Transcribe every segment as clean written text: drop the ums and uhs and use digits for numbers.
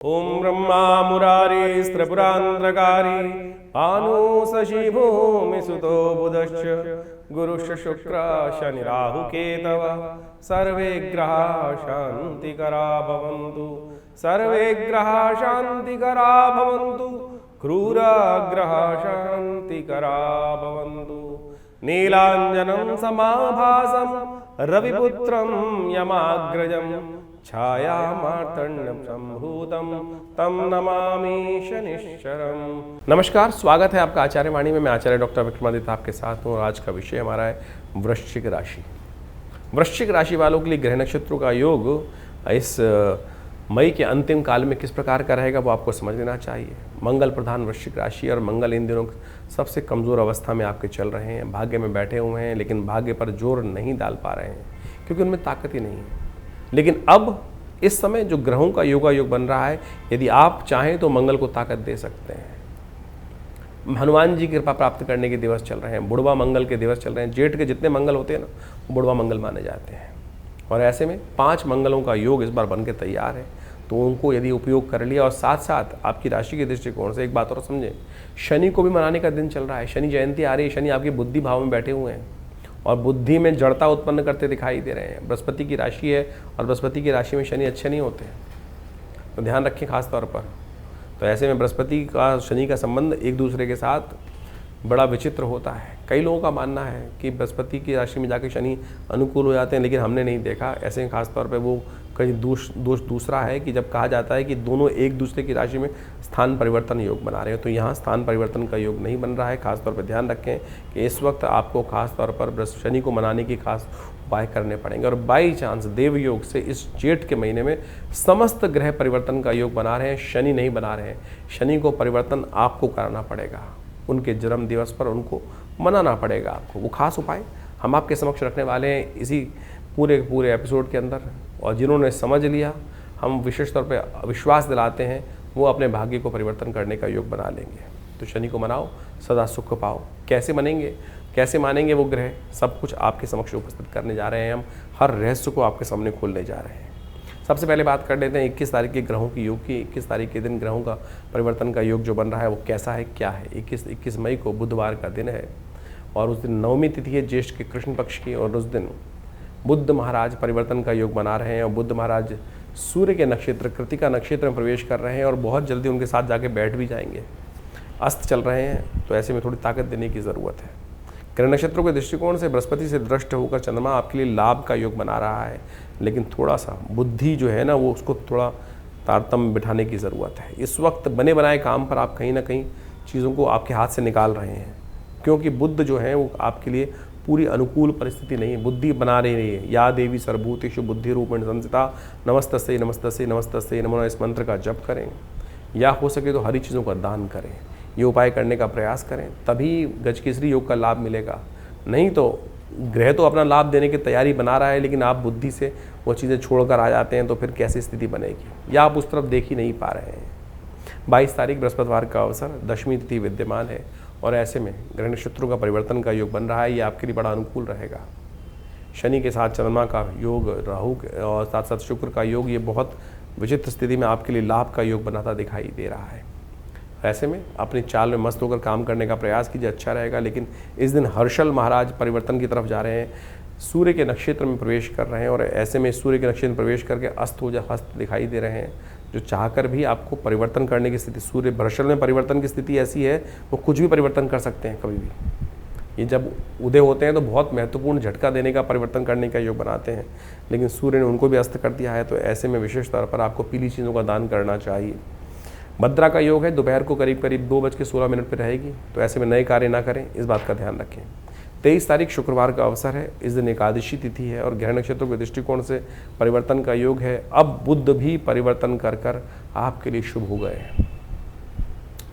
ओम ब्रह्मा मुरारी स्त्रिपुरांध्रकारी भानु शशि भूमि सुतो बुधश्च गुरुश्च शुक्र शनि राहु केतव सर्वे ग्रहा शांतिकरा भवन्तु सर्वे ग्रहा शांतिकरा भवन्तु क्रूरा ग्रहा शांतिकरा भवन्तु नीलांजनं समाभासं रविपुत्रं यमाग्रजं छाया मार्तंड संभूतम तम नमामि शनिश्चरम। नमस्कार, स्वागत है आपका आचार्य वाणी में। मैं आचार्य डॉक्टर विक्रमादित्य आपके साथ हूँ और आज का विषय हमारा है वृश्चिक राशि। वृश्चिक राशि वालों के लिए ग्रह नक्षत्रों का योग इस मई के अंतिम काल में किस प्रकार का रहेगा वो आपको समझ लेना चाहिए। मंगल प्रधान वृश्चिक राशि और मंगल इन दिनों सबसे कमज़ोर अवस्था में आपके चल रहे हैं। भाग्य में बैठे हुए हैं लेकिन भाग्य पर जोर नहीं डाल पा रहे हैं क्योंकि उनमें ताकत ही नहीं है। लेकिन अब इस समय जो ग्रहों का योगायोग बन रहा है, यदि आप चाहें तो मंगल को ताकत दे सकते हैं। हनुमान जी की कृपा प्राप्त करने के दिवस चल रहे हैं, बुढ़वा मंगल के दिवस चल रहे हैं। जेठ के जितने मंगल होते हैं ना, वो बुढ़वा मंगल माने जाते हैं। और ऐसे में 5 मंगलों का योग इस बार बन के तैयार है, तो उनको यदि उपयोग कर लिया और साथ साथ आपकी राशि के दृष्टिकोण से एक बात और समझें, शनि को भी मनाने का दिन चल रहा है। शनि जयंती आ रही है। शनि आपकी बुद्धि भाव में बैठे हुए हैं और बुद्धि में जड़ता उत्पन्न करते दिखाई दे रहे हैं। बृहस्पति की राशि है और बृहस्पति की राशि में शनि अच्छे नहीं होते हैं, तो ध्यान रखें खास तौर पर। तो ऐसे में बृहस्पति का शनि का संबंध एक दूसरे के साथ बड़ा विचित्र होता है। कई लोगों का मानना है कि बृहस्पति की राशि में जाके शनि अनुकूल हो जाते हैं, लेकिन हमने नहीं देखा। ऐसे में खास तौर पर वो कहीं दोष दूसरा है कि जब कहा जाता है कि दोनों एक दूसरे की राशि में स्थान परिवर्तन योग बना रहे हैं, तो यहाँ स्थान परिवर्तन का योग नहीं बन रहा है। खासतौर पर ध्यान रखें कि इस वक्त आपको खास तौर पर शनि को मनाने की खास उपाय करने पड़ेंगे। और बाई चांस देव योग से इस जेठ के महीने में समस्त ग्रह परिवर्तन का योग बना रहे हैं, शनि नहीं बना रहे हैं। शनि को परिवर्तन आपको कराना पड़ेगा, उनके जन्म दिवस पर उनको मनाना पड़ेगा आपको। वो खास उपाय हम आपके समक्ष रखने वाले हैं इसी पूरे एपिसोड के अंदर। और जिन्होंने समझ लिया, हम विशेष तौर पे विश्वास दिलाते हैं, वो अपने भाग्य को परिवर्तन करने का योग बना लेंगे। तो शनि को मनाओ, सदा सुख पाओ। कैसे मनेंगे, कैसे मानेंगे वो ग्रह, सब कुछ आपके समक्ष उपस्थित करने जा रहे हैं। हम हर रहस्य को आपके सामने खोलने जा रहे हैं। सबसे पहले बात कर लेते हैं 21 तारीख के ग्रहों की योग की। 21 तारीख के दिन ग्रहों का परिवर्तन का योग जो बन रहा है वो कैसा है, क्या है। 21 मई को बुधवार का दिन है और उस दिन नवमी तिथि है ज्येष्ठ के कृष्ण पक्ष की। और उस दिन बुद्ध महाराज परिवर्तन का योग बना रहे हैं और बुद्ध महाराज सूर्य के नक्षत्र कृतिका नक्षत्र में प्रवेश कर रहे हैं और बहुत जल्दी उनके साथ जाके बैठ भी जाएंगे। अस्त चल रहे हैं, तो ऐसे में थोड़ी ताकत देने की ज़रूरत है। ग्रह नक्षत्रों के दृष्टिकोण से बृहस्पति से दृष्ट होकर चंद्रमा आपके लिए लाभ का योग बना रहा है, लेकिन थोड़ा सा बुद्धि जो है ना, वो उसको थोड़ा तारतम्य बिठाने की ज़रूरत है। इस वक्त बने बनाए काम पर आप कहीं ना कहीं चीज़ों को आपके हाथ से निकाल रहे हैं, क्योंकि बुद्ध जो है वो आपके लिए पूरी अनुकूल परिस्थिति नहीं है। बुद्धि बना रही है। या देवी सर्वभूतेषु बुद्धि रूपेण संस्थिता नमस्तस्यै नमस्तस्यै नमस्तस्यै नमो नमः, इस मंत्र का जप करें या हो सके तो हरी चीज़ों का दान करें। ये उपाय करने का प्रयास करें, तभी गजकेसरी योग का लाभ मिलेगा। नहीं तो ग्रह तो अपना लाभ देने की तैयारी बना रहा है, लेकिन आप बुद्धि से वो चीज़ें छोड़कर आ जाते हैं, तो फिर कैसी स्थिति बनेगी, या आप उस तरफ देख ही नहीं पा रहे हैं। 22 तारीख बृहस्पतिवार का अवसर, दशमी तिथि विद्यमान है और ऐसे में ग्रह नक्षत्रों का परिवर्तन का योग बन रहा है। ये आपके लिए बड़ा अनुकूल रहेगा। शनि के साथ चंद्रमा का योग, राहु और साथ साथ शुक्र का योग, ये बहुत विचित्र स्थिति में आपके लिए लाभ का योग बनाता दिखाई दे रहा है। ऐसे में अपनी चाल में मस्त होकर काम करने का प्रयास कीजिए, अच्छा रहेगा। लेकिन इस दिन हर्षल महाराज परिवर्तन की तरफ जा रहे हैं, सूर्य के नक्षत्र में प्रवेश कर रहे हैं और ऐसे में सूर्य के नक्षत्र में प्रवेश करके हस्त दिखाई दे रहे हैं, जो चाहकर भी आपको परिवर्तन करने की स्थिति। सूर्य हर्षल में परिवर्तन की स्थिति ऐसी है, वो कुछ भी परिवर्तन कर सकते हैं कभी भी। ये जब उदय होते हैं तो बहुत महत्वपूर्ण झटका देने का, परिवर्तन करने का योग बनाते हैं, लेकिन सूर्य ने उनको भी अस्त कर दिया है। तो ऐसे में विशेष तौर पर आपको पीली चीज़ों का दान करना चाहिए। भद्रा का योग है, दोपहर को करीब 2:16 पर रहेगी, तो ऐसे में नए कार्य ना करें, इस बात का ध्यान रखें। 23 तारीख शुक्रवार का अवसर है। इस दिन एकादशी तिथि है और ग्रह नक्षत्रों के दृष्टिकोण से परिवर्तन का योग है। अब बुद्ध भी परिवर्तन कर आपके लिए शुभ हो गए हैं।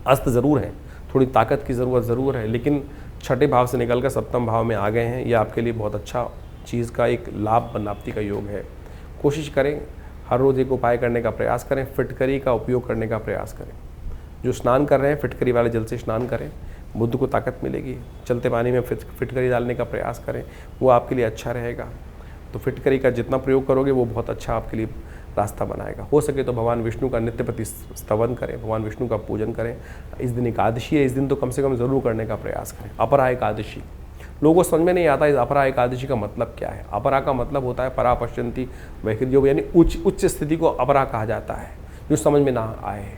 अस्त जरूर है, थोड़ी ताकत की ज़रूरत ज़रूर है, लेकिन छठे भाव से निकलकर सप्तम भाव में आ गए हैं। ये आपके लिए बहुत अच्छा चीज़ का एक लाभ प्राप्ति का योग है। कोशिश करें, हर रोज़ एक उपाय करने का प्रयास करें। फिटकरी का उपयोग करने का प्रयास करें। जो स्नान कर रहे हैं, फिटकरी वाले जल से स्नान करें, बुद्ध को ताकत मिलेगी। चलते पानी में फिटकरी डालने का प्रयास करें, वो आपके लिए अच्छा रहेगा। तो फिटकरी का जितना प्रयोग करोगे वो बहुत अच्छा आपके लिए रास्ता बनाएगा। हो सके तो भगवान विष्णु का नित्य प्रति स्तवन करें, भगवान विष्णु का पूजन करें। इस दिन एकादशी है, इस दिन तो कम से कम ज़रूर करने का प्रयास करें। अपरा एकादशी लोगों को समझ में नहीं आता, इस अपरा एकादशी का मतलब क्या है। अपरा का मतलब होता है परा पश्यंती वैकृत योग, यानी उच्च स्थिति को अपरा कहा जाता है, जो समझ में ना आए।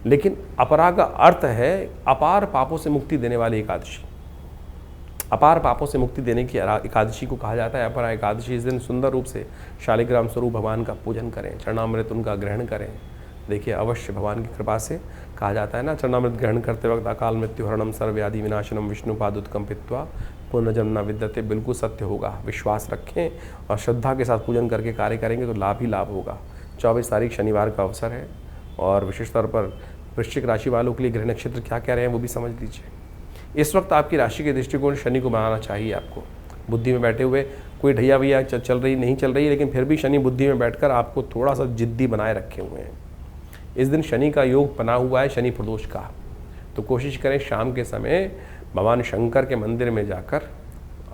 लेकिन अपरा का अर्थ है अपार पापों से मुक्ति देने वाली एकादशी। अपार पापों से मुक्ति देने की एकादशी को कहा जाता है अपरा एकादशी। इस दिन सुंदर रूप से शालिग्राम स्वरूप भगवान का पूजन करें, चरणामृत उनका ग्रहण करें। देखिए अवश्य भगवान की कृपा से कहा जाता है ना, चरणामृत ग्रहण करते वक्त अकाल मृत्यु हरणम सर्वव्याधि विनाशनम विष्णु पादुत्कंपित्वा पुनर्जन्म विद्यते। बिल्कुल सत्य होगा, विश्वास रखें और श्रद्धा के साथ पूजन करके कार्य करेंगे तो लाभ ही लाभ होगा। 24 तारीख शनिवार का अवसर है और विशेष तौर पर वृश्चिक राशि वालों के लिए ग्रह नक्षत्र क्या कह रहे हैं वो भी समझ लीजिए। इस वक्त आपकी राशि के दृष्टिकोण शनि को बनाना चाहिए आपको। बुद्धि में बैठे हुए कोई ढैया भैया चल रही नहीं चल रही, लेकिन फिर भी शनि बुद्धि में बैठकर आपको थोड़ा सा जिद्दी बनाए रखे हुए हैं। इस दिन शनि का योग बना हुआ है शनि प्रदोष का, तो कोशिश करें शाम के समय भगवान शंकर के मंदिर में जाकर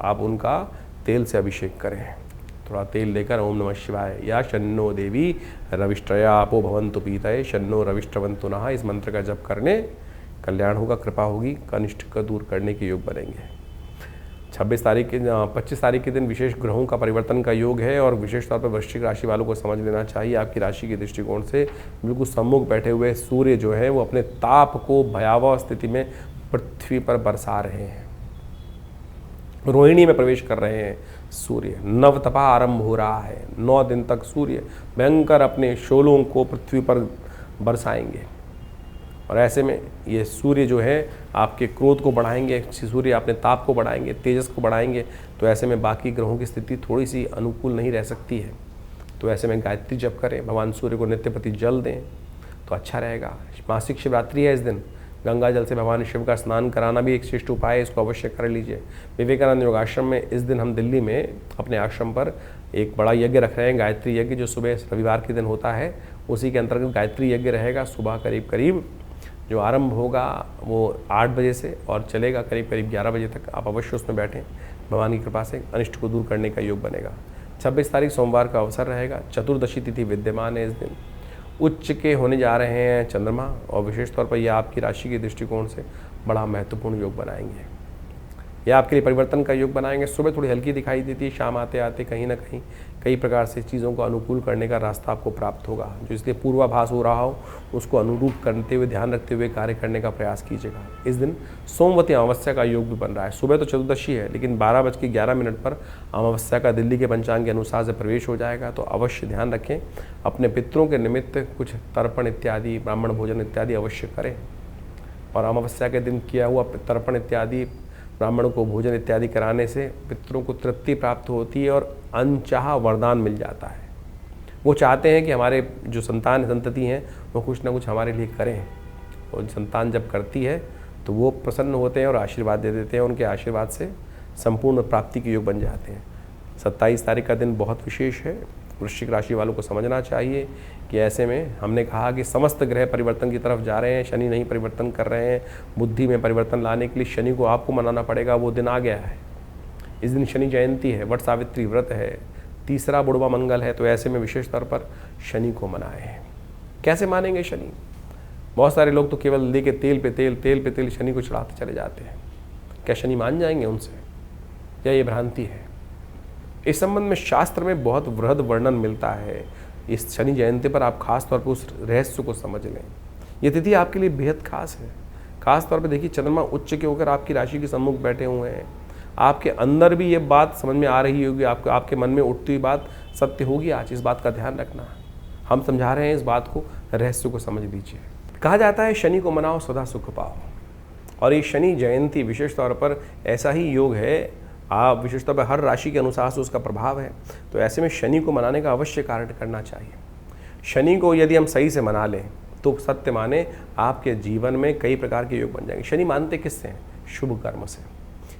आप उनका तेल से अभिषेक करें। थोड़ा तेल लेकर ओम नमः शिवाय या शन्नो देवी रविष्ट्रयापो भवन्तु पीतये शन्नो रविष्ट्रवन्तु नः, इस मंत्र का जप करने कल्याण होगा, कृपा होगी, कनिष्ठ का दूर करने के योग बनेंगे। 25 तारीख के दिन विशेष ग्रहों का परिवर्तन का योग है और विशेष तौर पर वृश्चिक राशि वालों को समझ लेना चाहिए आपकी राशि के दृष्टिकोण से बिल्कुल सम्मुख बैठे हुए सूर्य जो है वो अपने ताप को भयावह स्थिति में पृथ्वी पर बरसा रहे हैं। रोहिणी में प्रवेश कर रहे हैं सूर्य, नवतपा आरंभ हो रहा है। 9 दिन तक सूर्य भयंकर अपने शोलों को पृथ्वी पर बरसाएंगे और ऐसे में ये सूर्य जो है आपके क्रोध को बढ़ाएंगे, सूर्य अपने ताप को बढ़ाएंगे, तेजस को बढ़ाएंगे। तो ऐसे में बाकी ग्रहों की स्थिति थोड़ी सी अनुकूल नहीं रह सकती है। तो ऐसे में गायत्री जप करें, भगवान सूर्य को नित्य प्रति जल दें तो अच्छा रहेगा। मासिक शिवरात्रि है, इस दिन गंगा जल से भगवान शिव का स्नान कराना भी एक श्रेष्ठ उपाय है, इसको अवश्य कर लीजिए। विवेकानंद योग आश्रम में इस दिन हम दिल्ली में अपने आश्रम पर एक बड़ा यज्ञ रख रहे हैं, गायत्री यज्ञ, जो सुबह रविवार के दिन होता है। उसी के अंतर्गत गायत्री यज्ञ रहेगा। सुबह करीब जो आरंभ होगा वो 8 बजे से और चलेगा करीब 11 बजे तक। आप अवश्य उसमें बैठें, भगवान की कृपा से अनिष्ट को दूर करने का योग बनेगा। 26 तारीख सोमवार का अवसर रहेगा। चतुर्दशी तिथि विद्यमान है इस दिन। उच्च के होने जा रहे हैं चंद्रमा और विशेष तौर पर यह आपकी राशि के दृष्टिकोण से बड़ा महत्वपूर्ण योग बनाएंगे। यह आपके लिए परिवर्तन का योग बनाएंगे। सुबह थोड़ी हल्की दिखाई देती है, शाम आते आते कहीं ना कहीं कई प्रकार से चीज़ों को अनुकूल करने का रास्ता आपको प्राप्त होगा। जो इसलिए पूर्वाभास हो रहा हो उसको अनुरूप करते हुए, ध्यान रखते हुए कार्य करने का प्रयास कीजिएगा। इस दिन सोमवती अमावस्या का योग भी बन रहा है। सुबह तो चतुर्दशी है, लेकिन 12:11 पर अमावस्या का दिल्ली के पंचांग के अनुसार से प्रवेश हो जाएगा। तो अवश्य ध्यान रखें, अपने पितरों के निमित्त कुछ तर्पण इत्यादि, ब्राह्मण भोजन इत्यादि अवश्य करें। और अमावस्या के दिन किया हुआ तर्पण इत्यादि, ब्राह्मणों को भोजन इत्यादि कराने से पितरों को तृप्ति प्राप्त होती है और अनचाहा वरदान मिल जाता है। वो चाहते हैं कि हमारे जो संतति हैं वो कुछ ना कुछ हमारे लिए करें, और संतान जब करती है तो वो प्रसन्न होते हैं और आशीर्वाद दे देते हैं। उनके आशीर्वाद से संपूर्ण प्राप्ति के योग बन जाते हैं। 27 तारीख का दिन बहुत विशेष है। वृश्चिक राशि वालों को समझना चाहिए कि ऐसे में हमने कहा कि समस्त ग्रह परिवर्तन की तरफ जा रहे हैं, शनि नहीं परिवर्तन कर रहे हैं। बुद्धि में परिवर्तन लाने के लिए शनि को आपको मनाना पड़ेगा, वो दिन आ गया है। इस दिन शनि जयंती है, वट सावित्री व्रत है, तीसरा बुढ़वा मंगल है। तो ऐसे में विशेष तौर पर शनि को मनाएं। कैसे मानेंगे शनि? बहुत सारे लोग तो केवल लेके तेल पे तेल शनि को चढ़ाते चले जाते हैं। क्या शनि मान जाएंगे उनसे, या ये भ्रांति है? इस संबंध में शास्त्र में बहुत वृहद वर्णन मिलता है। इस शनि जयंती पर आप खास तौर पर उस रहस्य को समझ लें। ये तिथि आपके लिए बेहद खास है। खास तौर पर देखिए, चंद्रमा उच्च के होकर आपकी राशि के सम्मुख बैठे हुए हैं। आपके अंदर भी ये बात समझ में आ रही होगी, आपके मन में उठती हुई बात सत्य होगी आज। इस बात का ध्यान रखना। हम समझा रहे हैं इस बात को, रहस्य को समझ लीजिए। कहा जाता है शनि को मनाओ सदा सुख पाओ, और ये शनि जयंती विशेष तौर पर ऐसा ही योग है। आप विशेष तौर पर हर राशि के अनुसार से उसका प्रभाव है। तो ऐसे में शनि को मनाने का अवश्य कार्य करना चाहिए। शनि को यदि हम सही से मना लें तो सत्य माने आपके जीवन में कई प्रकार के योग बन जाएंगे। शनि मानते किससे हैं? शुभ कर्म से।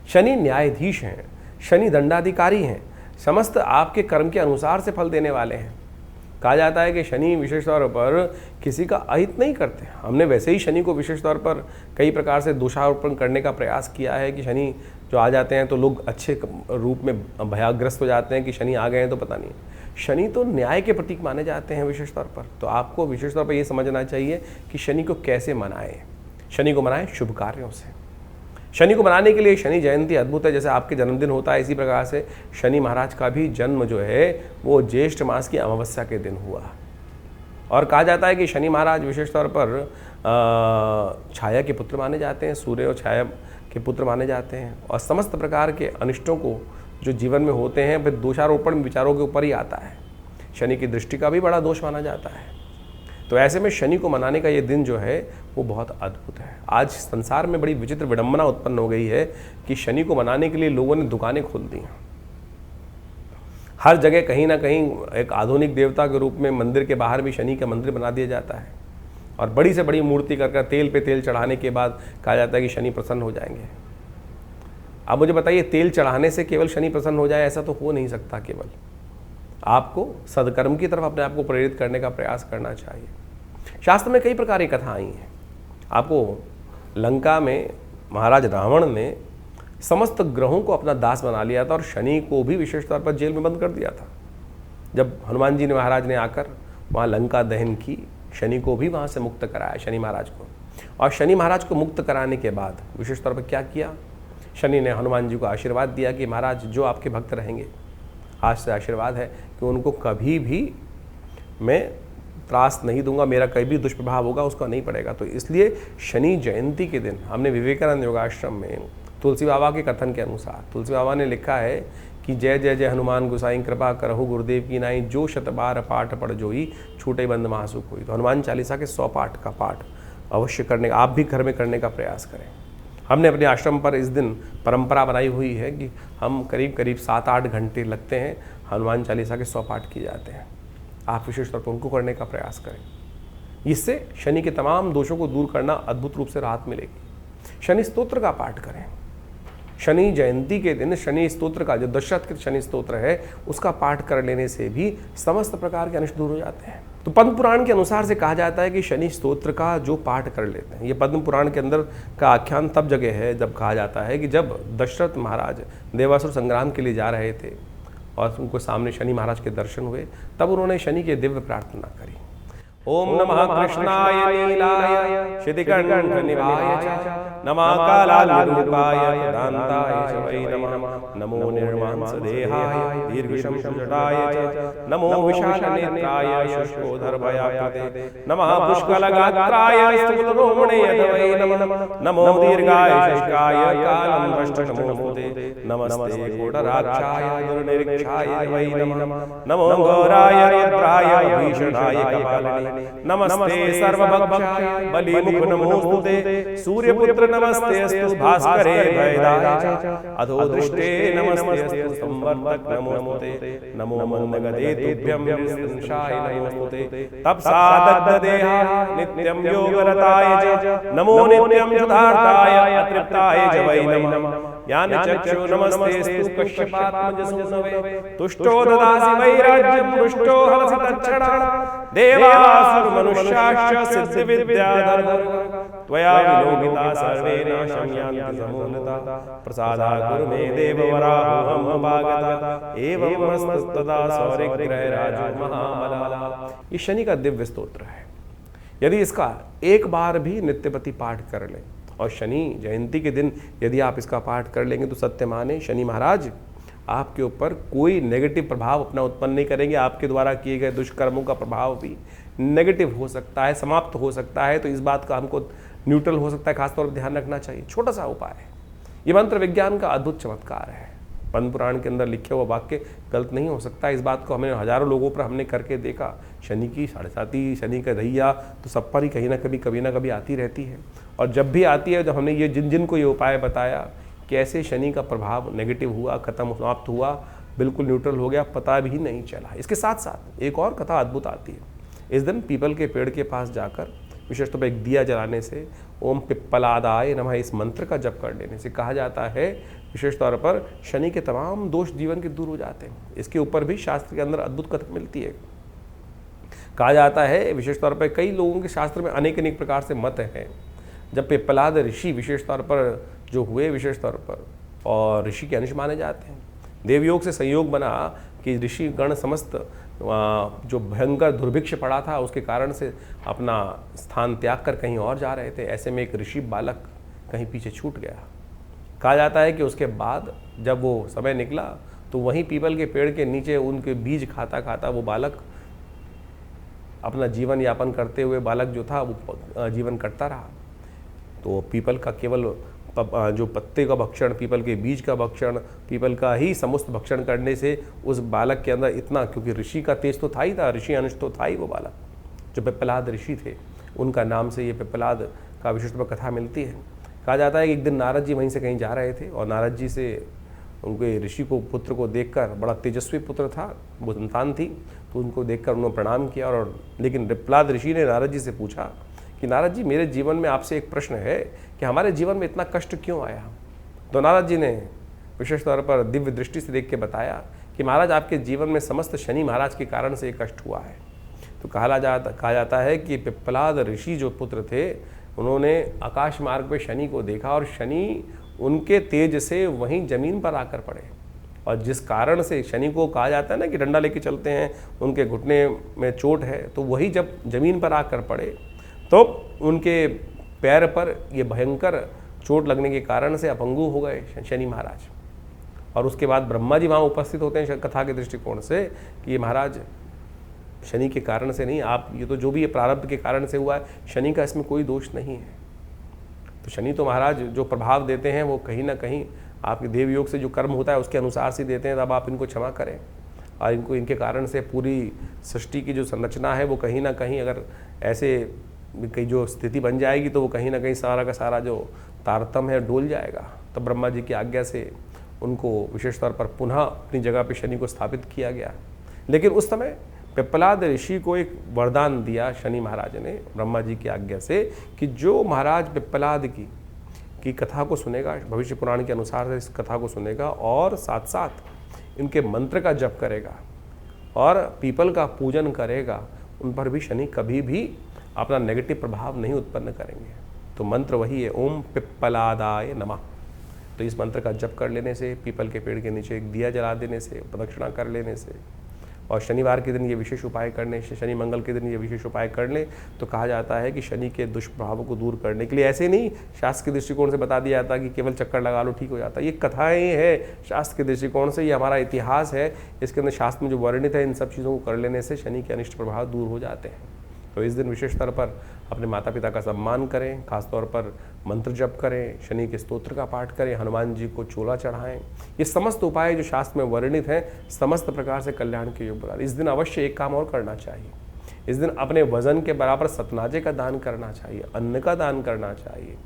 शनि न्यायाधीश हैं, शनि दंडाधिकारी हैं, समस्त आपके कर्म के अनुसार से फल देने वाले हैं। कहा जाता है कि शनि विशेष तौर पर किसी का अहित नहीं करते। हमने वैसे ही शनि को विशेष तौर पर कई प्रकार से दोषारोपण करने का प्रयास किया है कि शनि जो आ जाते हैं तो लोग अच्छे रूप में भयाग्रस्त हो जाते हैं कि शनि आ गए हैं तो पता नहीं। शनि तो न्याय के प्रतीक माने जाते हैं विशेष तौर पर। तो आपको विशेष तौर पर यह समझना चाहिए कि शनि को कैसे मनाएं। शनि को मनाएं शुभ कार्यों से। शनि को मनाने के लिए शनि जयंती अद्भुत है। जैसे आपके जन्मदिन होता है, इसी प्रकार से शनि महाराज का भी जन्म जो है वो ज्येष्ठ मास की अमावस्या के दिन हुआ। और कहा जाता है कि शनि महाराज विशेष तौर पर छाया के पुत्र माने जाते हैं, सूर्य और छाया के पुत्र माने जाते हैं। और समस्त प्रकार के अनिष्टों को जो जीवन में होते हैं फिर दोषारोपण विचारों के ऊपर ही आता है। शनि की दृष्टि का भी बड़ा दोष माना जाता है। तो ऐसे में शनि को मनाने का ये दिन जो है वो बहुत अद्भुत है। आज संसार में बड़ी विचित्र विडंबना उत्पन्न हो गई है कि शनि को मनाने के लिए लोगों ने दुकानें खोल दी हैं। हर जगह कहीं ना कहीं एक आधुनिक देवता के रूप में मंदिर के बाहर भी शनि का मंदिर बना दिया जाता है और बड़ी से बड़ी मूर्ति कर तेल पे तेल चढ़ाने के बाद कहा जाता है कि शनि प्रसन्न हो जाएंगे। अब मुझे बताइए, तेल चढ़ाने से केवल शनि प्रसन्न हो जाए ऐसा तो हो नहीं सकता। केवल आपको सदकर्म की तरफ अपने आप को प्रेरित करने का प्रयास करना चाहिए। शास्त्र में कई प्रकार की कथा आई हैं। आपको लंका में महाराज रावण ने समस्त ग्रहों को अपना दास बना लिया था और शनि को भी विशेष तौर पर जेल में बंद कर दिया था। जब हनुमान जी ने महाराज ने आकर वहाँ लंका दहन की, शनि को भी वहाँ से मुक्त कराया, शनि महाराज को। और शनि महाराज को मुक्त कराने के बाद विशेष तौर पर क्या किया, शनि ने हनुमान जी को आशीर्वाद दिया कि महाराज जो आपके भक्त रहेंगे, आज से आशीर्वाद है कि उनको कभी भी मैं त्रास नहीं दूंगा, मेरा कहीं भी दुष्प्रभाव होगा उसका नहीं पड़ेगा। तो इसलिए शनि जयंती के दिन हमने विवेकानंद योगाश्रम में तुलसी बाबा के कथन के अनुसार तुलसी बाबा ने लिखा है कि जय जय जय हनुमान गोसाई कृपा करहु गुरुदेव की नाई, जो शतबार पाठ पढ़ जोई छूटे बंद महासुख होई। तो हनुमान चालीसा के 100 पाठ का पाठ अवश्य करने का, आप भी घर में करने का प्रयास करें। हमने अपने आश्रम पर इस दिन परंपरा बनाई हुई है कि हम करीब करीब 7-8 घंटे लगते हैं, हनुमान चालीसा के 100 पाठ किए जाते हैं। आप विशेष तौर पर उनको करने का प्रयास करें। इससे शनि के तमाम दोषों को दूर करना अद्भुत रूप से राहत मिलेगी। शनि स्तोत्र का पाठ करें। शनि जयंती के दिन शनि स्तोत्र का, जो दशरथ शनि स्तोत्र है, उसका पाठ कर लेने से भी समस्त प्रकार के अनिष्ट दूर हो जाते हैं। तो पद्म पुराण के अनुसार से कहा जाता है कि शनि स्तोत्र का जो पाठ कर लेते हैं, ये पद्म पुराण के अंदर का आख्यान तब जगह है जब कहा जाता है कि जब दशरथ महाराज देवासुर संग्राम के लिए जा रहे थे और उनको सामने शनि महाराज के दर्शन हुए, तब उन्होंने शनि के दिव्य प्रार्थना करी। ओम नमः कृष्णाय नीलाय शितिकंठ निवाय च, नमः कालालरूपाय दान्ताय च वै नमः, नमो निर्मांसदेहाय दीर्घशंशजटाय च, नमो विशालनेत्राय शुष्कोदरभयाकृते, नमः पुष्कलगात्राय स्थूलरोमणे वै नमः, नमो दीर्घाय शुष्काय कालं दृष्टनमोऽस्तुते, नमस्ते कोटराक्षाय दुर्निरीक्षाय वै नमः, नमो घोराय रुद्राय भीषणाय कपालिने, नमस्ते सर्वभक्षाय बलिमुख नमोस्तुते, सूर्यपुत्र नमस्ते अस्तु भास्करे भयदाय, अधो दृष्टे नमस्ते अस्तु संवर्तक नमोस्तुते, नमो मंदगते तुभ्यं संशाय नमोस्तुते, तपसा दग्धदेहाय नित्यं योगरताय च, नमो नित्यं युधार्थाय अतृप्ताय च वै नमः, ज्ञानचक्षु नमस्तेस्तु कश्यपात्मजसूनवे, तुष्टो ददासि वैराज्यं पुष्टो हरसि तत्क्षणा, देवासुर मनुष्याश्च सिद्धिविद्याधर, त्वया विलोकिता सर्वे नाशं यान्ति समूलता, प्रसादात् कुरु मे देववराहोऽहम् अपागता, एवं तदा सौरिग्रहराजो महाबला। ये शनि का दिव्य स्तोत्र है। यदि इसका एक बार भी नित्यपति पाठ कर लें और शनि जयंती के दिन यदि आप इसका पाठ कर लेंगे तो सत्य माने शनि महाराज आपके ऊपर कोई नेगेटिव प्रभाव अपना उत्पन्न नहीं करेंगे। आपके द्वारा किए गए दुष्कर्मों का प्रभाव भी नेगेटिव हो सकता है, समाप्त हो सकता है। तो इस बात का हमको न्यूट्रल हो सकता है, खासतौर पर ध्यान रखना चाहिए। छोटा सा उपाय है, ये मंत्र विज्ञान का अद्भुत चमत्कार है। पद्म पुराण के अंदर लिखे हुआ वाक्य गलत नहीं हो सकता। इस बात को हमें हजारों लोगों पर हमने करके देखा। शनि की 7.5 शनि का दैया तो सब पर ही कभी ना कभी आती रहती है। और जब भी आती है, जब हमने ये जिन को ये उपाय बताया, कैसे शनि का प्रभाव नेगेटिव हुआ, खत्म समाप्त हुआ, बिल्कुल न्यूट्रल हो गया, पता भी नहीं चला। इसके साथ साथ एक और कथा अद्भुत आती है। इस दिन पीपल के पेड़ के पास जाकर विशेष तौर पर एक दिया जलाने से, ओम पिप्पलादाय नमः इस मंत्र का जप कर लेने से कहा जाता है विशेष तौर पर शनि के तमाम दोष जीवन के दूर हो जाते हैं। इसके ऊपर भी शास्त्र के अंदर अद्भुत कथा मिलती है। कहा जाता है विशेष तौर पर कई लोगों के शास्त्र में अनेक प्रकार से मत हैं। जब पिप्पलाद ऋषि विशेष तौर पर जो हुए विशेष तौर पर, और ऋषि के अंश माने जाते हैं, देवयोग से संयोग बना कि ऋषि गण समस्त जो भयंकर दुर्भिक्ष पड़ा था उसके कारण से अपना स्थान त्याग कर कहीं और जा रहे थे। ऐसे में एक ऋषि बालक कहीं पीछे छूट गया। कहा जाता है कि उसके बाद जब वो समय निकला तो वहीं पीपल के पेड़ के नीचे उनके बीज खाता खाता वो बालक अपना जीवन यापन करते हुए बालक जो था वो जीवन करता रहा। तो पीपल का केवल जो पत्ते का भक्षण, पीपल के बीज का भक्षण, पीपल का ही समस्त भक्षण करने से उस बालक के अंदर इतना, क्योंकि ऋषि का तेज तो था ही था, ऋषि अंश तो था ही वो बालक, जो पिप्पलाद ऋषि थे, उनका नाम से ये पिप्पलाद का विशिष्ट कथा मिलती है। कहा जाता है कि एक दिन नारद जी वहीं से कहीं जा रहे थे और नारद जी से उनके ऋषि को पुत्र को देखकर, बड़ा तेजस्वी पुत्र था, वो संतान थी, तो उनको देखकर उन्होंने प्रणाम किया। और लेकिन पिप्पलाद ऋषि ने नारद जी से पूछा कि नारद जी, मेरे जीवन में आपसे एक प्रश्न है कि हमारे जीवन में इतना कष्ट क्यों आया। तो नारद जी ने विशेष तौर पर दिव्य दृष्टि से देख के बताया कि महाराज, आपके जीवन में समस्त शनि महाराज के कारण से ये कष्ट हुआ है। तो कहा जाता है कि पिप्पलाद ऋषि जो पुत्र थे, उन्होंने आकाश मार्ग पे शनि को देखा और शनि उनके तेज से वहीं जमीन पर आकर पड़े, और जिस कारण से शनि को कहा जाता है ना कि डंडा लेके चलते हैं, उनके घुटने में चोट है, तो वही जब जमीन पर आकर पड़े तो उनके पैर पर ये भयंकर चोट लगने के कारण से अपंगु हो गए शनि महाराज। और उसके बाद ब्रह्मा जी वहाँ उपस्थित होते हैं कथा के दृष्टिकोण से कि ये महाराज शनि के कारण से नहीं, आप ये तो जो भी ये प्रारब्ध के कारण से हुआ है, शनि का इसमें कोई दोष नहीं है। तो शनि तो महाराज जो प्रभाव देते हैं वो कहीं ना कहीं आपके देवयोग से जो कर्म होता है उसके अनुसार से देते हैं, तब आप इनको क्षमा करें। और इनके कारण से पूरी सृष्टि की जो संरचना है वो कहीं ना कहीं अगर ऐसे कहीं जो स्थिति बन जाएगी तो वो कहीं ना कहीं सारा का सारा जो तारतम्य है डोल जाएगा। तो ब्रह्मा जी की आज्ञा से उनको विशेष तौर पर पुनः अपनी जगह पे शनि को स्थापित किया गया। लेकिन उस समय पिप्पलाद ऋषि को एक वरदान दिया शनि महाराज ने ब्रह्मा जी की आज्ञा से कि जो महाराज पिप्पलाद की कथा को सुनेगा, भविष्य पुराण के अनुसार से इस कथा को सुनेगा और साथ साथ इनके मंत्र का जप करेगा और पीपल का पूजन करेगा, उन पर भी शनि कभी भी अपना नेगेटिव प्रभाव नहीं उत्पन्न करेंगे। तो मंत्र वही है, ओम पिप्पलादाय नमः। तो इस मंत्र का जप कर लेने से, पीपल के पेड़ के नीचे एक दिया जला देने से, प्रदक्षिणा कर लेने से, और शनिवार के दिन ये विशेष उपाय करने से, शनि मंगल के दिन ये विशेष उपाय कर लें तो कहा जाता है कि शनि के दुष्प्रभावों को दूर करने के लिए, ऐसे नहीं शास्त्र के दृष्टिकोण से बता दिया जाता कि केवल चक्कर लगा लो ठीक हो जाता। ये कथाएं है शास्त्र के दृष्टिकोण से, ये हमारा इतिहास है, इसके अंदर शास्त्र में जो वर्णित है, इन सब चीज़ों को कर लेने से शनि के अनिष्ट प्रभाव दूर हो जाते हैं। तो इस दिन विशेष तौर पर अपने माता पिता का सम्मान करें, खासतौर पर मंत्र जप करें, शनि के स्तोत्र का पाठ करें, हनुमान जी को चोला चढ़ाएं। ये समस्त उपाय जो शास्त्र में वर्णित हैं, समस्त प्रकार से कल्याण के योग बता। इस दिन अवश्य एक काम और करना चाहिए। इस दिन अपने वजन के बराबर सतनाजे का दान करना चाहिए, अन्न का दान करना चाहिए।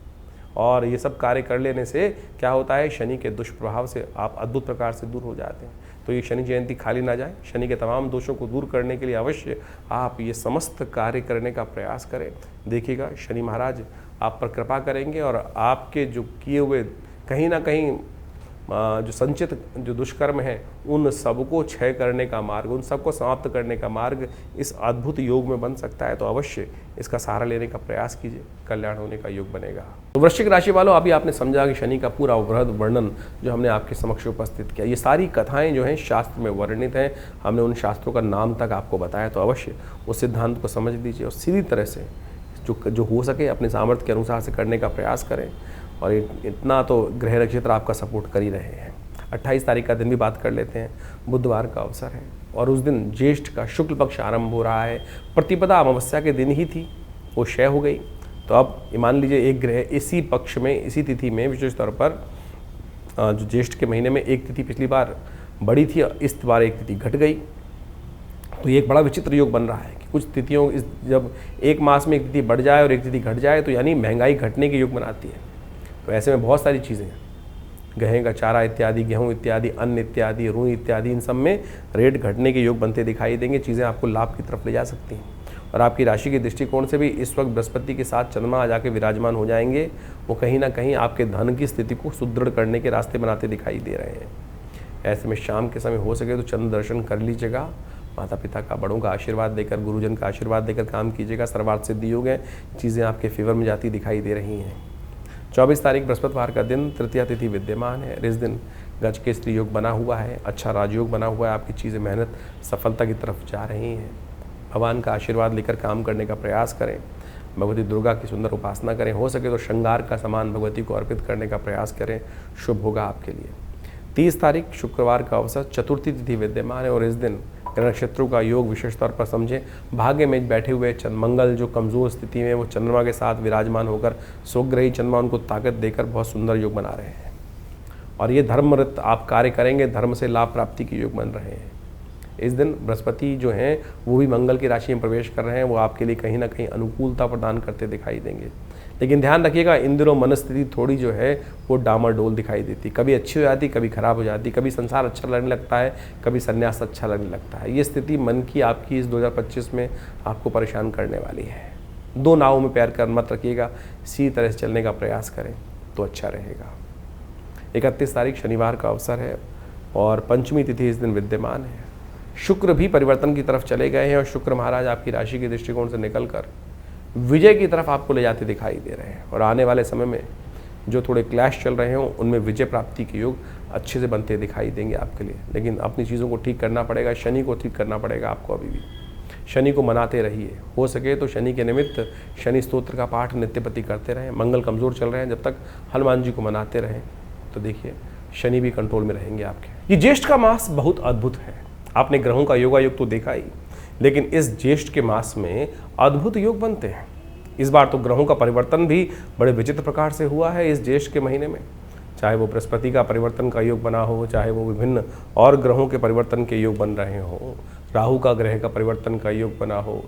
और ये सब कार्य कर लेने से क्या होता है, शनि के दुष्प्रभाव से आप अद्भुत प्रकार से दूर हो जाते हैं। तो ये शनि जयंती खाली ना जाए। शनि के तमाम दोषों को दूर करने के लिए अवश्य आप ये समस्त कार्य करने का प्रयास करें। देखिएगा शनि महाराज आप पर कृपा करेंगे और आपके जो किए हुए कहीं ना कहीं जो संचित जो दुष्कर्म है उन सबको क्षय करने का मार्ग, उन सबको समाप्त करने का मार्ग इस अद्भुत योग में बन सकता है। तो अवश्य इसका सहारा लेने का प्रयास कीजिए, कल्याण होने का योग बनेगा। तो वृश्चिक राशि वालों, अभी आपने समझा कि शनि का पूरा बृहद वर्णन जो हमने आपके समक्ष उपस्थित किया, ये सारी कथाएं जो हैं शास्त्र में वर्णित हैं। हमने उन शास्त्रों का नाम तक आपको बताया। तो अवश्य उस सिद्धांत को समझ लीजिए और सीधी तरह से जो हो सके अपने सामर्थ्य के अनुसार से करने का प्रयास करें। और इतना तो ग्रह नक्षत्र आपका सपोर्ट कर ही रहे हैं। 28 तारीख का दिन भी बात कर लेते हैं। बुधवार का अवसर है और उस दिन ज्येष्ठ का शुक्ल पक्ष आरंभ हो रहा है। प्रतिपदा अमावस्या के दिन ही थी, वो क्षय हो गई। तो अब मान लीजिए एक ग्रह इसी पक्ष में, इसी तिथि में, विशेष तौर पर जो ज्येष्ठ के महीने में एक तिथि पिछली बार बड़ी थी, इस बार एक तिथि घट गई। तो ये एक बड़ा विचित्र योग बन रहा है कि कुछ तिथियों जब एक मास में एक तिथि बढ़ जाए और एक तिथि घट जाए तो यानी महंगाई घटने के योग बनाती है। तो ऐसे में बहुत सारी चीज़ें, गेहूं का चारा इत्यादि, गेहूं इत्यादि, अन्न इत्यादि, रुई इत्यादि, इन सब में रेट घटने के योग बनते दिखाई देंगे। चीज़ें आपको लाभ की तरफ ले जा सकती हैं। और आपकी राशि के दृष्टिकोण से भी इस वक्त बृहस्पति के साथ चंद्रमा जाके विराजमान हो जाएंगे। वो कहीं ना कहीं आपके धन की स्थिति को सुदृढ़ करने के रास्ते बनाते दिखाई दे रहे हैं। ऐसे में शाम के समय हो सके तो चंद्र दर्शन कर लीजिएगा। माता पिता का, बड़ों का आशीर्वाद देकर, गुरुजन का आशीर्वाद देकर काम कीजिएगा। सर्वार्थ सिद्धि योग है, चीज़ें आपके फेवर में जाती दिखाई दे रही हैं। 24 तारीख बृहस्पतिवार का दिन, तृतीया तिथि विद्यमान है। इस दिन गज के स्त्री योग बना हुआ है, अच्छा राजयोग बना हुआ है, आपकी चीज़ें मेहनत सफलता की तरफ जा रही हैं। भगवान का आशीर्वाद लेकर काम करने का प्रयास करें, भगवती दुर्गा की सुंदर उपासना करें, हो सके तो श्रृंगार का सामान भगवती को अर्पित करने का प्रयास करें, शुभ होगा आपके लिए। 30 तारीख शुक्रवार का अवसर, चतुर्थी तिथि विद्यमान है और इस दिन नक्षत्रों का योग विशेष तौर पर समझें। भाग्य में बैठे हुए मंगल जो कमज़ोर स्थिति में वो चंद्रमा के साथ विराजमान होकर स्वग्रही चंद्रमा उनको ताकत देकर बहुत सुंदर योग बना रहे हैं और ये धर्मरत आप कार्य करेंगे, धर्म से लाभ प्राप्ति के योग बन रहे हैं। इस दिन बृहस्पति जो हैं वो भी मंगल की राशि में प्रवेश कर रहे हैं, वो आपके लिए कहीं ना कहीं अनुकूलता प्रदान करते दिखाई देंगे। लेकिन ध्यान रखिएगा, इन दिनों मनस्थिति थोड़ी जो है वो डामाडोल दिखाई देती, कभी अच्छी हो जाती, कभी खराब हो जाती, कभी संसार अच्छा लगने लगता है, कभी संन्यास अच्छा लगने लगता है। ये स्थिति मन की आपकी इस 2025 में आपको परेशान करने वाली है। 2 नावों में पैर कर मत रखिएगा, इसी तरह से चलने का प्रयास करें तो अच्छा रहेगा। 31 तारीख शनिवार का अवसर है और पंचमी तिथि इस दिन विद्यमान है। शुक्र भी परिवर्तन की तरफ चले गए हैं और शुक्र महाराज आपकी राशि के दृष्टिकोण से निकलकर विजय की तरफ आपको ले जाते दिखाई दे रहे हैं और आने वाले समय में जो थोड़े क्लैश चल रहे हों उनमें विजय प्राप्ति के योग अच्छे से बनते दिखाई देंगे आपके लिए। लेकिन अपनी चीज़ों को ठीक करना पड़ेगा, शनि को ठीक करना पड़ेगा आपको। अभी भी शनि को मनाते रहिए, हो सके तो शनि के निमित्त शनि स्तोत्र का पाठ नित्यप्रति करते रहें। मंगल कमज़ोर चल रहे हैं, जब तक हनुमान जी को मनाते रहें तो देखिए शनि भी कंट्रोल में रहेंगे आपके। ये ज्येष्ठ का मास बहुत अद्भुत है। आपने ग्रहों का योगायोग तो देखा ही, लेकिन इस ज्येष्ठ के मास में अद्भुत योग बनते हैं। इस बार तो ग्रहों का परिवर्तन भी बड़े विचित्र प्रकार से हुआ है इस ज्येष्ठ के महीने में। चाहे वो बृहस्पति का परिवर्तन का योग बना हो, चाहे वो विभिन्न और ग्रहों के परिवर्तन के योग बन रहे हो, राहु का ग्रह का परिवर्तन का योग बना हो,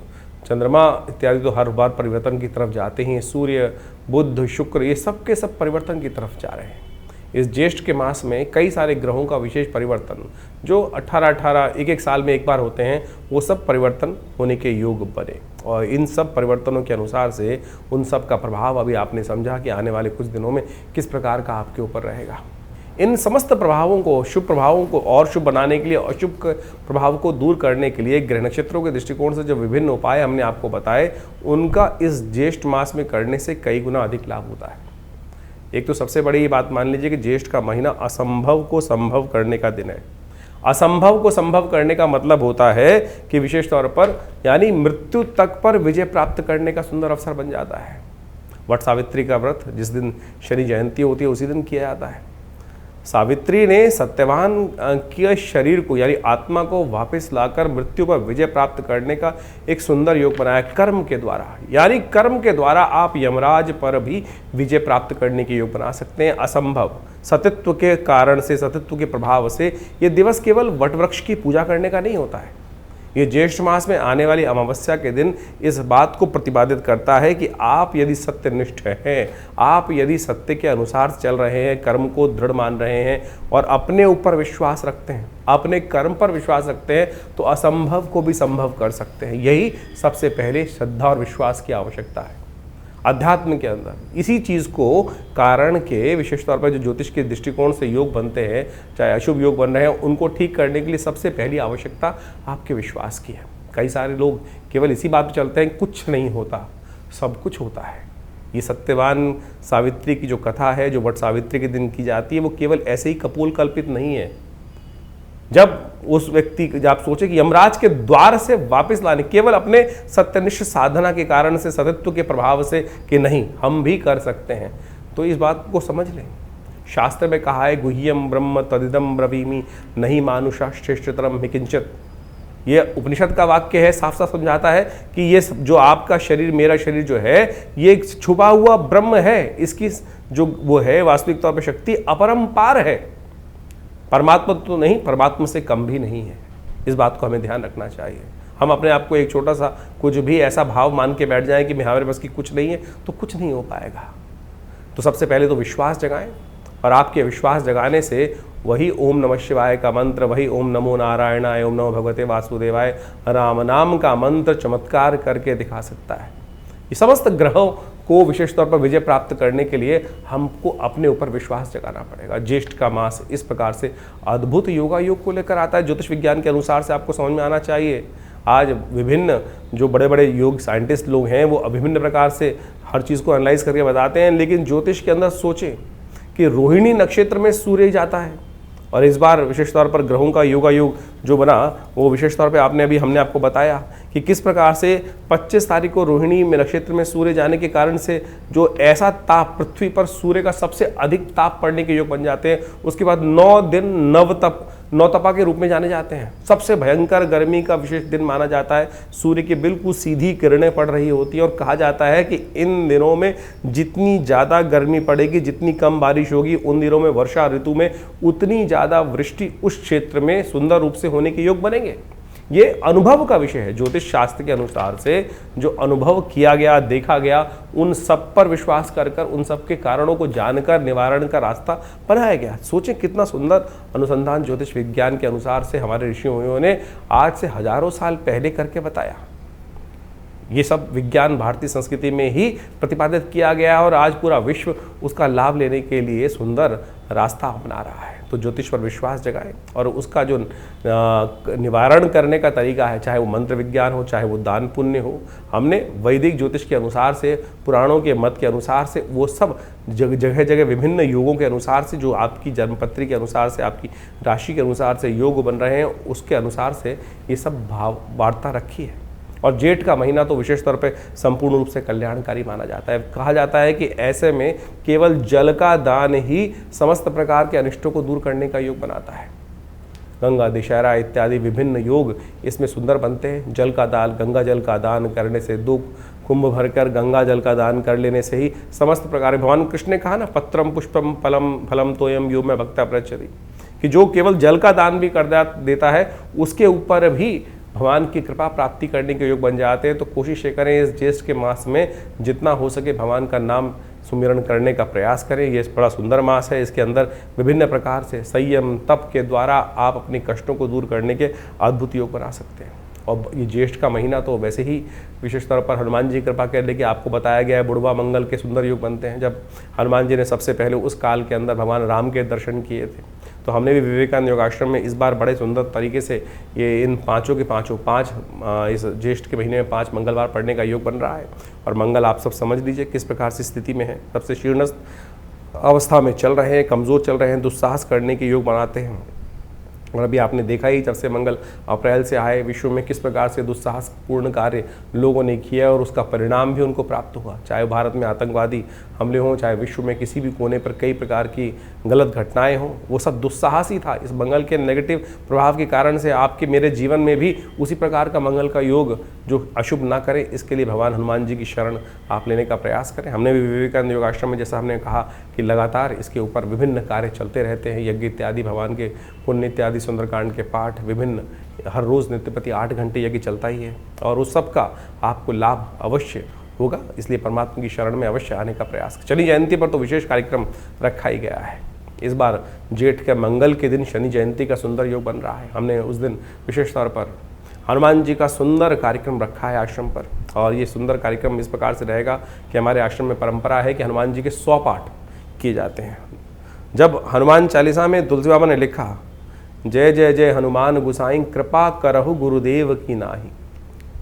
चंद्रमा इत्यादि तो हर बार परिवर्तन की तरफ जाते हैं। सूर्य, बुध, शुक्र, ये सब के सब परिवर्तन की तरफ जा रहे हैं। इस ज्येष्ठ के मास में कई सारे ग्रहों का विशेष परिवर्तन जो 18-18 एक साल में एक बार होते हैं, वो सब परिवर्तन होने के योग बने और इन सब परिवर्तनों के अनुसार से उन सब का प्रभाव अभी आपने समझा कि आने वाले कुछ दिनों में किस प्रकार का आपके ऊपर रहेगा। इन समस्त प्रभावों को, शुभ प्रभावों को और शुभ बनाने के लिए, अशुभ प्रभाव को दूर करने के लिए ग्रह नक्षत्रों के दृष्टिकोण से जो विभिन्न उपाय हमने आपको बताए, उनका इस ज्येष्ठ मास में करने से कई गुना अधिक लाभ होता है। एक तो सबसे बड़ी बात मान लीजिए कि ज्येष्ठ का महीना असंभव को संभव करने का दिन है। असंभव को संभव करने का मतलब होता है कि विशेष तौर पर यानी मृत्यु तक पर विजय प्राप्त करने का सुंदर अवसर बन जाता है। वट सावित्री का व्रत जिस दिन शनि जयंती होती है उसी दिन किया जाता है। सावित्री ने सत्यवान के शरीर को यानी आत्मा को वापस लाकर मृत्यु पर विजय प्राप्त करने का एक सुंदर योग बनाया कर्म के द्वारा। यानी कर्म के द्वारा आप यमराज पर भी विजय प्राप्त करने के योग बना सकते हैं। असंभव सतित्व के कारण से, सतित्व के प्रभाव से ये दिवस केवल वटवृक्ष की पूजा करने का नहीं होता है। ये ज्येष्ठ मास में आने वाली अमावस्या के दिन इस बात को प्रतिपादित करता है कि आप यदि सत्यनिष्ठ हैं, आप यदि सत्य के अनुसार चल रहे हैं, कर्म को दृढ़ मान रहे हैं और अपने ऊपर विश्वास रखते हैं, अपने कर्म पर विश्वास रखते हैं, तो असंभव को भी संभव कर सकते हैं। यही सबसे पहले श्रद्धा और विश्वास की आवश्यकता है अध्यात्म के अंदर। इसी चीज़ को कारण के विशेष तौर पर जो ज्योतिष के दृष्टिकोण से योग बनते हैं, चाहे अशुभ योग बन रहे हैं, उनको ठीक करने के लिए सबसे पहली आवश्यकता आपके विश्वास की है। कई सारे लोग केवल इसी बात पर चलते हैं कुछ नहीं होता, सब कुछ होता है। ये सत्यवान सावित्री की जो कथा है, जो वट सावित्री के दिन की जाती है, वो केवल ऐसे ही कपोल कल्पित नहीं है। जब उस व्यक्ति, जब आप सोचे कि यमराज के द्वार से वापस लाने केवल अपने सत्यनिष्ठ साधना के कारण से, सतित्व के प्रभाव से कि नहीं हम भी कर सकते हैं, तो इस बात को समझ लें। शास्त्र में कहा है गुह्यम ब्रह्म तदिदम ब्रवीमि नहीं मानुषा श्रेष्ठतरम हिकिंचित। ये उपनिषद का वाक्य है, साफ साफ समझाता है कि ये जो आपका शरीर, मेरा शरीर जो है, ये छुपा हुआ ब्रह्म है। इसकी जो वो है वास्तविक तौर पर शक्ति अपरंपार है। परमात्मा तो नहीं, परमात्मा से कम भी नहीं है। इस बात को हमें ध्यान रखना चाहिए। हम अपने आप को एक छोटा सा कुछ भी ऐसा भाव मान के बैठ जाएं कि हमारे पास की कुछ नहीं है, तो कुछ नहीं हो पाएगा। तो सबसे पहले तो विश्वास जगाएं और आपके विश्वास जगाने से वही ओम नमः शिवाय का मंत्र, वही ओम नमो नारायणाय, ओम नमो भगवते वासुदेवाय, राम नाम का मंत्र चमत्कार करके दिखा सकता है। ये समस्त ग्रहों को विशेष तौर पर विजय प्राप्त करने के लिए हमको अपने ऊपर विश्वास जगाना पड़ेगा। ज्येष्ठ का मास इस प्रकार से अद्भुत योगा योग को लेकर आता है। ज्योतिष विज्ञान के अनुसार से आपको समझ में आना चाहिए। आज विभिन्न जो बड़े बड़े योग साइंटिस्ट लोग हैं वो विभिन्न प्रकार से हर चीज़ को एनालाइज करके बताते हैं, लेकिन ज्योतिष के अंदर सोचें कि रोहिणी नक्षत्र में सूर्य जाता है और इस बार विशेष तौर पर ग्रहों का योगायोग जो बना वो विशेष तौर पे हमने आपको बताया कि किस प्रकार से 25 तारीख को रोहिणी में नक्षत्र में सूर्य जाने के कारण से जो ऐसा ताप पृथ्वी पर सूर्य का सबसे अधिक ताप पड़ने के योग बन जाते हैं, उसके बाद 9 दिन नवतपा के रूप में जाने जाते हैं। सबसे भयंकर गर्मी का विशेष दिन माना जाता है। सूर्य की बिल्कुल सीधी किरणें पड़ रही होती है और कहा जाता है कि इन दिनों में जितनी ज़्यादा गर्मी पड़ेगी, जितनी कम बारिश होगी, उन दिनों में वर्षा ऋतु में उतनी ज़्यादा वृष्टि उस क्षेत्र में सुंदर रूप से होने के योग बनेंगे। ये अनुभव का विषय है। ज्योतिष शास्त्र के अनुसार से जो अनुभव किया गया, देखा गया, उन सब पर विश्वास कर उन सब के कारणों को जानकर निवारण का रास्ता बनाया गया। सोचें कितना सुंदर अनुसंधान ज्योतिष विज्ञान के अनुसार से हमारे ऋषियों ने आज से हजारों साल पहले करके बताया। ये सब विज्ञान भारतीय संस्कृति में ही प्रतिपादित किया गया और आज पूरा विश्व उसका लाभ लेने के लिए सुंदर रास्ता अपना रहा है। तो ज्योतिष पर विश्वास जगाएं और उसका जो निवारण करने का तरीका है, चाहे वो मंत्र विज्ञान हो, चाहे वो दान पुण्य हो, हमने वैदिक ज्योतिष के अनुसार से, पुराणों के मत के अनुसार से, वो सब जगह जगह विभिन्न योगों के अनुसार से, जो आपकी जन्मपत्री के अनुसार से, आपकी राशि के अनुसार से योग बन रहे हैं, उसके अनुसार से ये सब भाव वार्ता रखी है। और जेठ का महीना तो विशेष तौर पे संपूर्ण रूप से कल्याणकारी माना जाता है। कहा जाता है कि ऐसे में केवल जल का दान ही समस्त प्रकार के अनिष्टों को दूर करने का योग बनाता है। गंगा दशहरा इत्यादि विभिन्न योग इसमें सुंदर बनते हैं। जल का दान, गंगा जल का दान करने से 2 कुंभ भरकर गंगा जल का दान कर लेने से ही समस्त प्रकार, भगवान कृष्ण ने कहा ना, पत्रम पुष्पम फलम फलम तोयम यो में भक्ता प्रचरी, कि जो केवल जल का दान भी कर देता है उसके ऊपर भी भगवान की कृपा प्राप्ति करने के योग बन जाते हैं। तो कोशिश ये करें इस ज्येष्ठ के मास में जितना हो सके भगवान का नाम सुमिरन करने का प्रयास करें। ये बड़ा सुंदर मास है। इसके अंदर विभिन्न प्रकार से संयम तप के द्वारा आप अपने कष्टों को दूर करने के अद्भुत योग बना सकते हैं। और ये ज्येष्ठ का महीना तो वैसे ही विशेष तौर पर हनुमान जी कृपा कर लेके आपको बताया गया है, बुढ़वा मंगल के सुंदर योग बनते हैं। जब हनुमान जी ने सबसे पहले उस काल के अंदर भगवान राम के दर्शन किए थे, तो हमने भी विवेकानंद योगाश्रम में इस बार बड़े सुंदर तरीके से ये इन पाँचों के पाँच इस ज्येष्ठ के महीने में 5 मंगलवार पढ़ने का योग बन रहा है। और मंगल आप सब समझ लीजिए किस प्रकार से स्थिति में है, सबसे शीर्णस्थ अवस्था में चल रहे हैं, कमज़ोर चल रहे हैं, दुस्साहस करने के योग बनाते हैं। और अभी आपने देखा ही जब से मंगल अप्रैल से आए, विश्व में किस प्रकार से दुस्साहसपूर्ण कार्य लोगों ने किया और उसका परिणाम भी उनको प्राप्त हुआ। चाहे भारत में आतंकवादी हमले हों, चाहे विश्व में किसी भी कोने पर कई प्रकार की गलत घटनाएं हों, वो सब दुस्साहस ही था। इस मंगल के नेगेटिव प्रभाव के कारण से आपके मेरे जीवन में भी उसी प्रकार का मंगल का योग जो अशुभ ना करे, इसके लिए भगवान हनुमान जी की शरण आप लेने का प्रयास करें। हमने भी विवेकानंद योगाश्रम में जैसा हमने कहा कि लगातार इसके ऊपर विभिन्न कार्य चलते रहते हैं। यज्ञ इत्यादि, भगवान के पुण्य इत्यादि, सुंदरकांड के पाठ, विभिन्न हर रोज़ नित्य प्रति 8 घंटे यज्ञ चलता ही है और उस सब का आपको लाभ अवश्य होगा। इसलिए परमात्मा की शरण में अवश्य आने का प्रयास। शनि जयंती पर तो विशेष कार्यक्रम रखा ही गया है। इस बार जेठ के मंगल के दिन शनि जयंती का सुंदर योग बन रहा है। हमने उस दिन विशेष तौर पर हनुमान जी का सुंदर कार्यक्रम रखा है आश्रम पर। और ये सुंदर कार्यक्रम इस प्रकार से रहेगा कि हमारे आश्रम में परंपरा है कि हनुमान जी के 100 पाठ किए जाते हैं। जब हनुमान चालीसा में तुलसी बाबा ने लिखा, जय जय जय हनुमान गुसाई कृपा करहु गुरुदेव की नाही,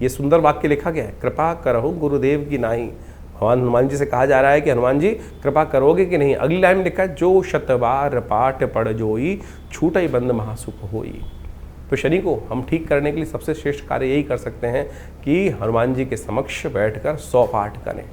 ये सुंदर वाक्य लिखा गया है, कृपा करहु गुरुदेव की नाही। भगवान हनुमान जी से कहा जा रहा है कि हनुमान जी कृपा करोगे कि नहीं। अगली लाइन में लिखा है, जो शतबार पाठ पढ़ जोई छूटई बंद महासुख होई। तो शनि को हम ठीक करने के लिए सबसे श्रेष्ठ कार्य यही कर सकते हैं कि हनुमान जी के समक्ष बैठकर 100 पाठ करें।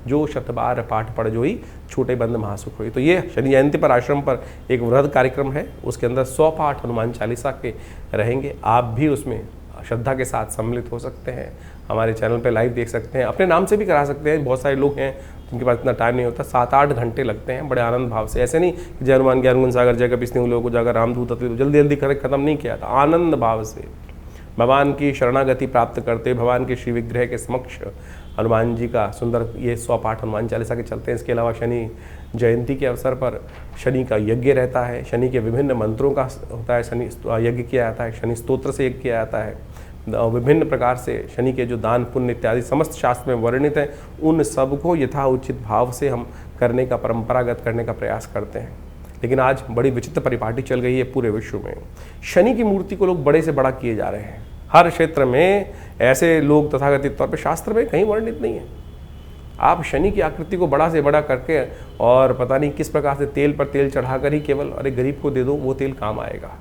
जो शतबार पाठ पढ़ जोई छूटे बंद महासुख हुई। तो ये शनि जयंती पर आश्रम पर एक वृहद कार्यक्रम है। उसके अंदर 100 पाठ हनुमान चालीसा के रहेंगे। आप भी उसमें श्रद्धा के साथ सम्मिलित हो सकते हैं। हमारे चैनल पे लाइव देख सकते हैं, अपने नाम से भी करा सकते हैं। बहुत सारे लोग हैं जिनके पास इतना टाइम नहीं होता, 7-8 घंटे लगते हैं बड़े आनंद भाव से। ऐसे नहीं कि जय हनुमान ज्ञान गुण सागर जय कपीस लोगों को जाकर रामदूत जल्दी जल्दी कर खत्म नहीं किया था। आनंद भाव से भगवान की शरणागति प्राप्त करते भगवान के श्री विग्रह के समक्ष हनुमान जी का सुंदर ये 100 पाठ हनुमान चालीसा के चलते हैं। इसके अलावा शनि जयंती के अवसर पर शनि का यज्ञ रहता है। शनि के विभिन्न मंत्रों का होता है, शनि यज्ञ किया जाता है, शनि स्तोत्र से यज्ञ किया जाता है। विभिन्न प्रकार से शनि के जो दान पुण्य इत्यादि समस्त शास्त्र में वर्णित है, उन सब को यथा उचित भाव से हम करने का, परंपरागत करने का प्रयास करते हैं। लेकिन आज बड़ी विचित्र परिपाटी चल गई है पूरे विश्व में। शनि की मूर्ति को लोग बड़े से बड़ा किए जा रहे हैं। हर क्षेत्र में ऐसे लोग तथाकथित तौर पर शास्त्र में कहीं वर्णित नहीं है। आप शनि की आकृति को बड़ा से बड़ा करके और पता नहीं किस प्रकार से तेल पर तेल चढ़ाकर ही केवल अरे गरीब को दे दो, वो तेल काम आएगा।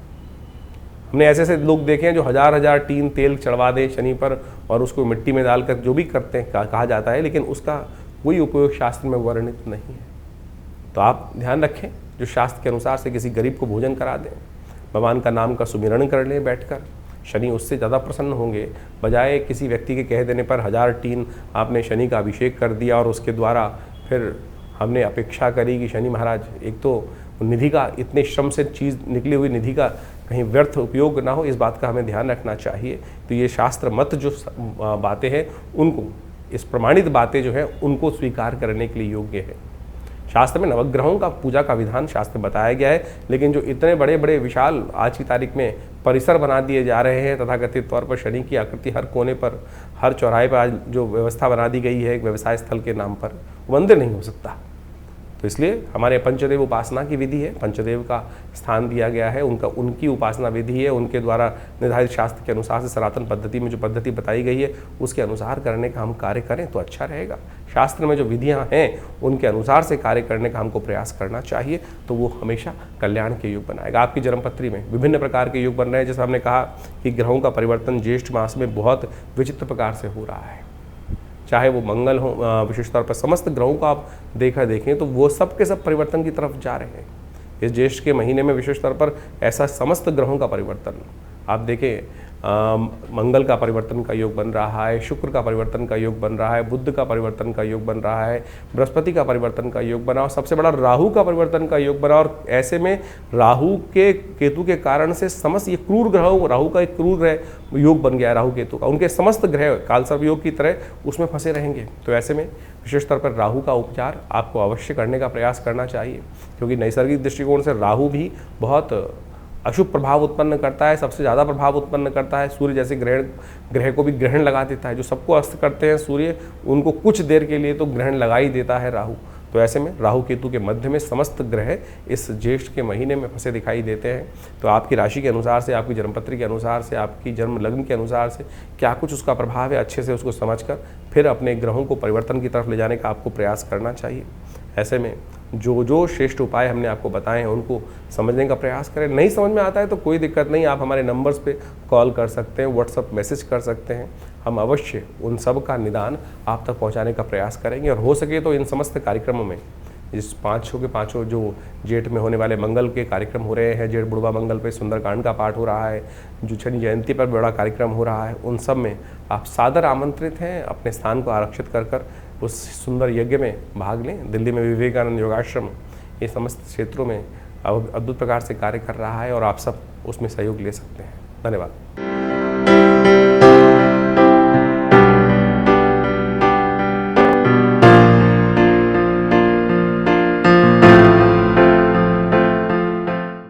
हमने ऐसे ऐसे लोग देखे हैं जो हजार हजार टीन तेल चढ़वा दें शनि पर और उसको मिट्टी में डालकर जो भी करते हैं कहा जाता है, लेकिन उसका कोई उपयोग शास्त्र में वर्णित नहीं है। तो आप ध्यान रखें, जो शास्त्र के अनुसार से किसी गरीब को भोजन करा दें, भगवान का नाम का सुमिरन कर लें बैठकर, शनि उससे ज़्यादा प्रसन्न होंगे। बजाय किसी व्यक्ति के कह देने पर 1000 टीन आपने शनि का अभिषेक कर दिया और उसके द्वारा फिर हमने अपेक्षा करी कि शनि महाराज, एक तो निधि का इतने श्रम से चीज़ निकली हुई निधि का कहीं व्यर्थ उपयोग ना हो, इस बात का हमें ध्यान रखना चाहिए। तो ये शास्त्र मत जो बातें हैं उनको, इस प्रमाणित बातें जो हैं उनको स्वीकार करने के लिए योग्य है। शास्त्र में नवग्रहों का पूजा का विधान शास्त्र में बताया गया है, लेकिन जो इतने बड़े बड़े विशाल आज की तारीख में परिसर बना दिए जा रहे हैं, तथाकथित तौर पर शनि की आकृति हर कोने पर, हर चौराहे पर आज जो व्यवस्था बना दी गई है एक व्यवसाय स्थल के नाम पर, मंदिर नहीं हो सकता। तो इसलिए हमारे पंचदेव उपासना की विधि है, पंचदेव का स्थान दिया गया है, उनकी उपासना विधि है, उनके द्वारा निर्धारित शास्त्र के अनुसार से सनातन पद्धति में जो पद्धति बताई गई है उसके अनुसार करने का हम कार्य करें तो अच्छा रहेगा। शास्त्र में जो विधियां हैं उनके अनुसार से कार्य करने का हमको प्रयास करना चाहिए, तो वो हमेशा कल्याण के योग बनाएगा। आपकी जन्मपत्री में विभिन्न प्रकार के योग बन रहे हैं, जैसे हमने कहा कि ग्रहों का परिवर्तन ज्येष्ठ मास में बहुत विचित्र प्रकार से हो रहा है, चाहे वो मंगल हो, विशेष तौर पर समस्त ग्रहों को आप देखें तो वो सब के सब परिवर्तन की तरफ जा रहे हैं। इस ज्येष्ठ के महीने में विशेष तौर पर ऐसा समस्त ग्रहों का परिवर्तन आप देखें, मंगल का परिवर्तन का योग बन रहा है, शुक्र का परिवर्तन का योग बन रहा है, बुध का परिवर्तन का योग बन रहा है, बृहस्पति का परिवर्तन का योग बना और सबसे बड़ा राहु का परिवर्तन का योग बना। और ऐसे में राहु के केतु के कारण से समस्त ये क्रूर ग्रह, राहु का एक क्रूर ग्रह योग बन गया है राहु केतु का, उनके समस्त ग्रह कालसर्प योग की तरह उसमें फंसे रहेंगे। तो ऐसे में विशेष तौर पर राहु का उपचार आपको अवश्य करने का प्रयास करना चाहिए, क्योंकि नैसर्गिक दृष्टिकोण से राहु भी बहुत अशुभ प्रभाव उत्पन्न करता है, सबसे ज़्यादा प्रभाव उत्पन्न करता है। सूर्य जैसे ग्रह को भी ग्रहण लगा देता है, जो सबको अस्त करते हैं सूर्य, उनको कुछ देर के लिए तो ग्रहण लगा ही देता है राहु। तो ऐसे में राहु केतु के मध्य में समस्त ग्रह इस ज्येष्ठ के महीने में फंसे दिखाई देते हैं। तो आपकी राशि के अनुसार से, आपकी जन्मपत्री के अनुसार से, आपकी जन्म लग्न के अनुसार से क्या कुछ उसका प्रभाव है, अच्छे से उसको समझकर फिर अपने ग्रहों को परिवर्तन की तरफ ले जाने का आपको प्रयास करना चाहिए। ऐसे में जो श्रेष्ठ उपाय हमने आपको बताए हैं उनको समझने का प्रयास करें। नहीं समझ में आता है तो कोई दिक्कत नहीं, आप हमारे नंबर्स पे कॉल कर सकते हैं, व्हाट्सअप मैसेज कर सकते हैं, हम अवश्य उन सब का निदान आप तक पहुंचाने का प्रयास करेंगे। और हो सके तो इन समस्त कार्यक्रमों में, इस 500 के 500 जो जेठ में होने वाले मंगल के कार्यक्रम हो रहे हैं, जेठ बुढ़वा मंगल पे सुंदरकांड का पाठ हो रहा है, जो शनि जयंती पर बड़ा कार्यक्रम हो रहा है, उन सब में आप सादर आमंत्रित हैं। अपने स्थान को आरक्षित कर उस सुंदर यज्ञ में भाग लें। दिल्ली में विवेकानंद योगाश्रम ये समस्त क्षेत्रों में अद्भुत प्रकार से कार्य कर रहा है और आप सब उसमें सहयोग ले सकते हैं। धन्यवाद।